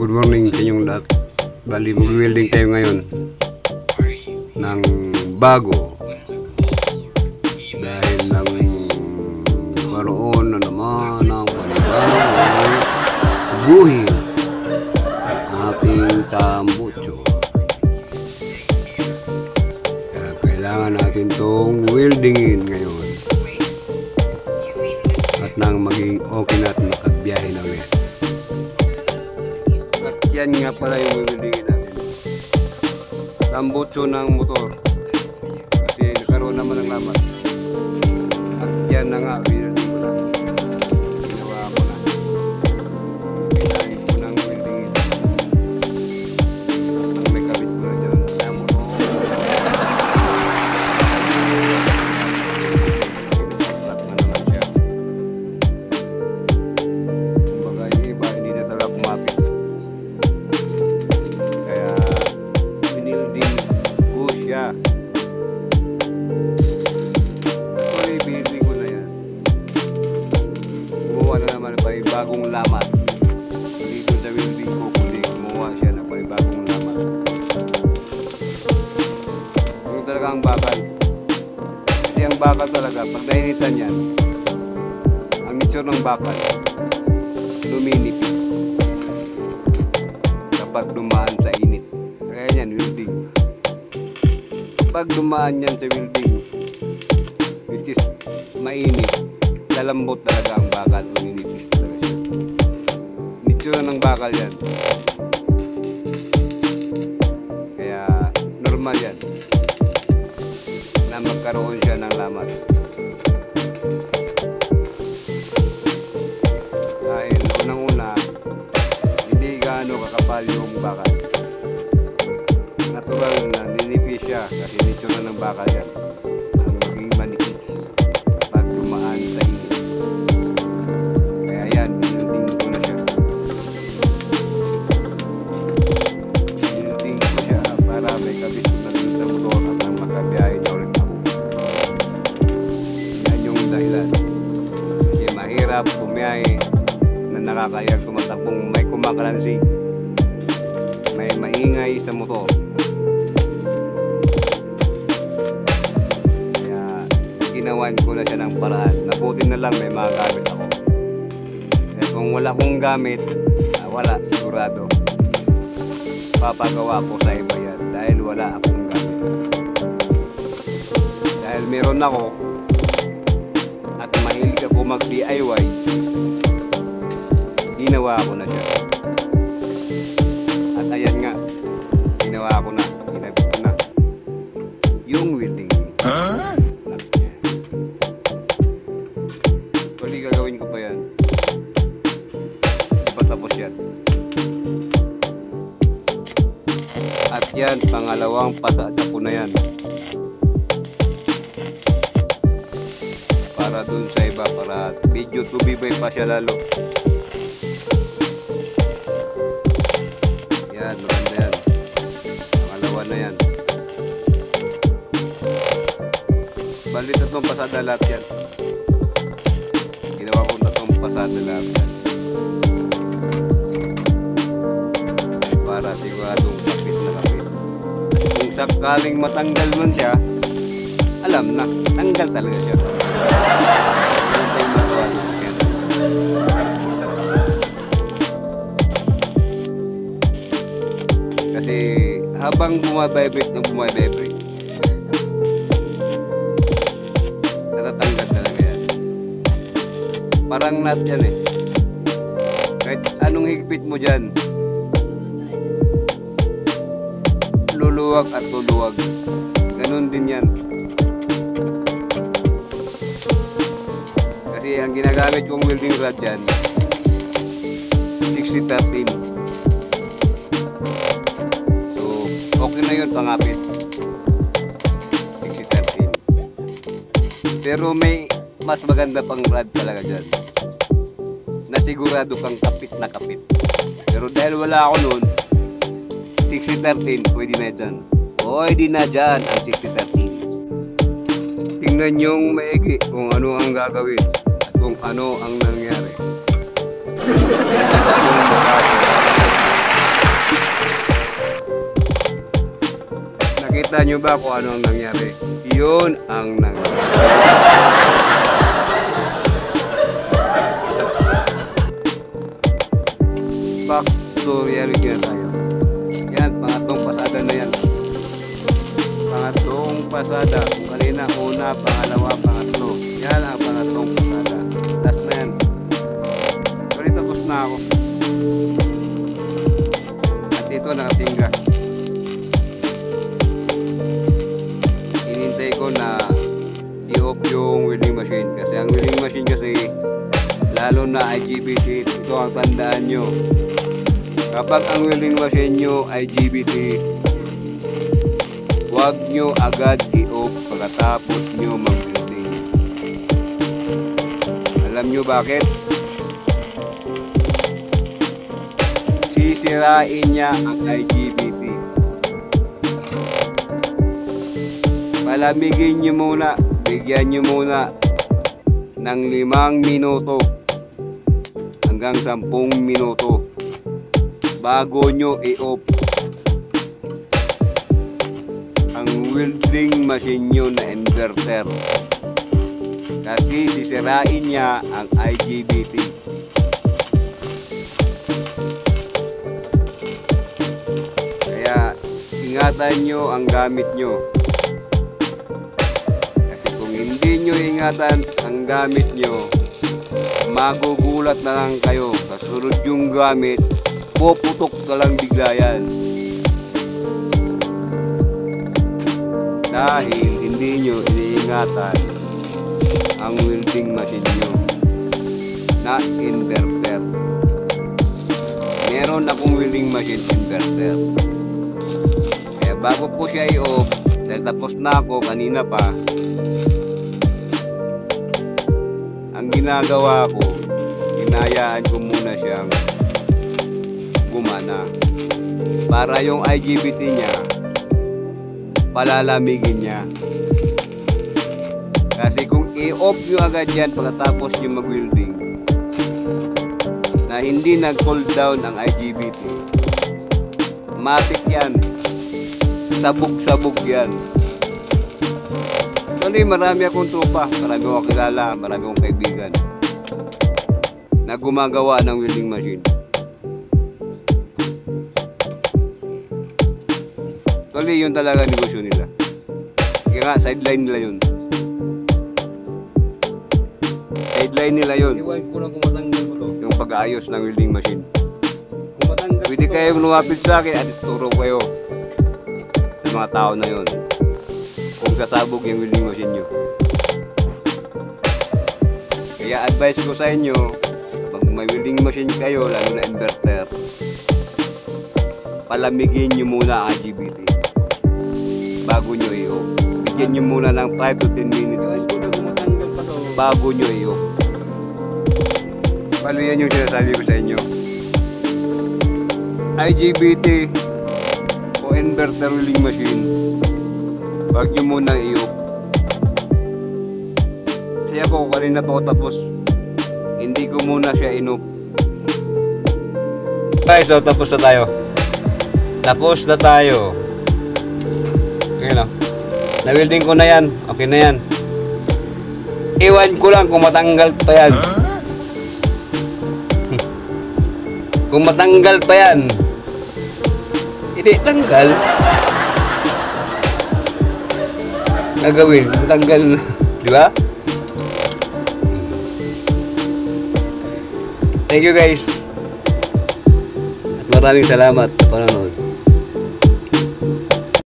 Good morning sa inyong lahat. Bali, mag-welding tayo ngayon ng bago dahil nang karoon na naman ng panibagong buhin ating tambutso. Kaya kailangan natin itong weldingin ngayon at nang maging okay na at makabiyahe na ulit. At yan nga pala yung weldingin natin, tambutso ng motor, kasi nagkaroon naman ng lamat. At yan na nga, welding ko na, ginawa ko na, kailangan ko ng weldingin at may kabit ko na dyan sa motor. Flat na naman siya. Kumbaga yung iba hindi na talaga kumapit, kaya binilding ko siya. Actually, binilding ko na yan. Kumuha na naman pa yung bagong lamat. Hindi ko sa welding ko, kundi kumuha siya na pa yung bagong lamat. Yung talaga ang bakal. Kasi ang bakal talaga, pag nainitan yan, ang nature ng bakal, luminipis kapag dumaan sa init. Kaya yan, welding. Pag dumaan yan sa welding, which is mainit, lalambot talaga ang bakal, luminipis talaga siya. Nature ng bakal yan. Kaya normal yan na magkaroon siya ng lamat. Dahil unang-una, hindi gaano kakapal yung bakal. Natural na ninipis siya kasi nature na ng bakal yan ang maging manikis kapag dumaan sa init. Kaya yan, binilding ko na siya. Binilding ko siya para may kabit na dun sa motor at nang makabiyahe na ulit ako. Yan yung dahilan. Kasi mahirap bumiyahe na nakakayang tumatakbong may kumakalansi, may maingay sa motor. Kaya ginawan ko na siya ng paraan. Nabuti na lang may mga gamit ako. Kaya kung wala akong gamit, wala, sigurado papagawa ko sa iba yan dahil wala akong gamit. Dahil meron ako at mahilig ako mag-DIY, ginawa ko na siya. At ayan nga, ginawa ko na, ginabit ko na yung welding. Actually, gagawin ko pa yan. Di pa tapos yan. At yan, pangalawang pasada ko na yan. Para dun sa iba, para video tumibay pa siya lalo. Yan, maganda yan. Pangalawa na yan. Bali, tatlong pasada lahat yan. Ginawa kong tatlong pasada lahat yan. Para siguradong kapit na kapit. Kung sakaling matanggal man siya, alam na, tanggal talaga siya. Yan tayo magawa ng sakyan. Kasi habang bumabibrate ng bumabibrate, natatanggal talaga yan. Parang nut yan eh. Kahit anong higpit mo dyan, luluwag at luluwag. Ganun din yan. Kasi ang ginagamit kong welding rod dyan, 60-13. So, okay na yun pangapit. 60-13. Pero may mas maganda pang rod talaga dyan, na sigurado kang kapit na kapit. Pero dahil wala ako nun, 60-13, pwede na dyan. Pwede na dyan ang 60-13. Tingnan yung maigi kung ano ang gagawin at kung ano ang nangyari. Nakita nyo ba kung ano ang nangyari? Yun ang nangyari. Back to reality na tayo. Yan, pangatlong pasada na yan. Pangatlong pasada. Kung kanina, una, pangalawa, pangatlo. Yan ang pangatlong pasada. Last na yan. Pero tapos na ako. At ito, nakatingga. Inintay ko na i-off yung welding machine. Kasi ang welding machine kasi, lalo na IGBT, ito ang tandaan nyo. Kapag ang welding machine nyo ay IGBT, huwag nyo agad i-off pagkatapos nyo mag-welding. Alam nyo bakit? Sisirain niya ang IGBT. Palamigin nyo muna, bigyan nyo muna ng 5 minuto hanggang 10 minuto bago nyo i-off ang welding machine nyo na inverter, kasi sisirain niya ang IGBT. Kaya ingatan nyo ang gamit nyo, kasi kung hindi nyo ingatan ang gamit nyo, magugulat na lang kayo. Kasunod yung gamit, puputok ka lang bigla yan. Dahil hindi nyo iniingatan ang welding machine nyo na inverter. Meron akong welding machine inverter. Kaya bago ko siya i-off, dahil tapos na ako kanina pa, ang ginagawa ko, hinayaan ko muna siyang gumana para yung IGBT niya palalamigin niya. Kasi kung i-off nyo agad yan pagkatapos yung mag-welding na hindi nag-cool down ang IGBT, matik yan, sabog-sabog yan. Actually, marami akong tropa, marami akong kilala, marami akong kaibigan na gumagawa ng welding machine. Actually, yun talaga negosyo nila. Kaya nga, sideline nila yun. Sideline nila yun. Iwan ko lang kung matanggal mo to. Yung pag-aayos ng welding machine. Kung matanggal Pwede kayong lumapit sa akin at ituro kayo sa mga tao na yun kung sasabog yung welding machine nyo. Kaya advice ko sa inyo, pag may welding machine kayo, lalo na inverter, palamigin nyo muna ang IGBT bago nyo i-off. Bigyan nyo muna ng 5 to 10 minutes Iwan ko lang kung matanggal pa to. bago nyo i-off. Palo yan yung sinasabi ko sa inyo. IGBT o inverter welding machine, wag nyo muna i-off. Kasi ako, kanina pa ako tapos, hindi ko muna siya in-off. Guys, so tapos na tayo. Tapos na tayo. Okay na. Na-welding ko na yan. Okay na yan. Iwan ko lang kung matanggal pa yan. Kung matanggal pa yan, hindi tanggal. Nagawin, matanggal na. Di ba? Thank you guys. At maraming salamat sa panonood.